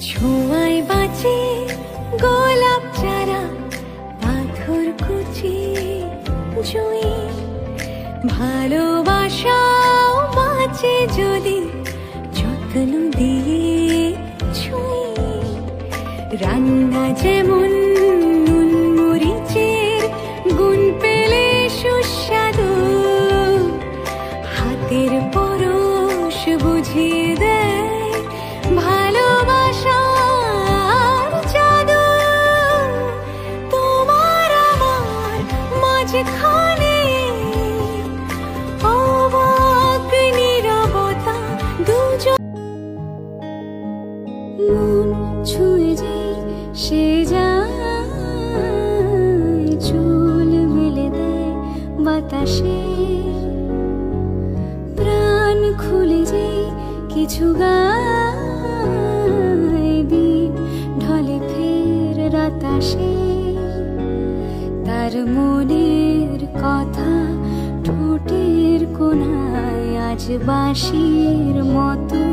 ছোঁয়ায় বাঁচে গোলাপ চারা, পাথর কুচি জুঁই। ভালোবাসাও বাঁচে যদি যত্ন দিয়ে ছুঁই। রান্না যেমন নুন মরিচের গুণ পেলে সুস্বাদু, হাতের পরশ বুঝিয়ে দেয় ভালোবাসার জাদু। তোমার আমার মাঝখানে অবাক নীরবতা, দুজন মন ছুঁয়ে যে সে যায়, চুল মেলে দেয় বাতাসে। প্রাণ খুলে যে কিছু গায়, দিন ঢলে ফের রাত আসে। তার মনের কথা ঠোঁটের কোণায় আজ বাঁশির মতো।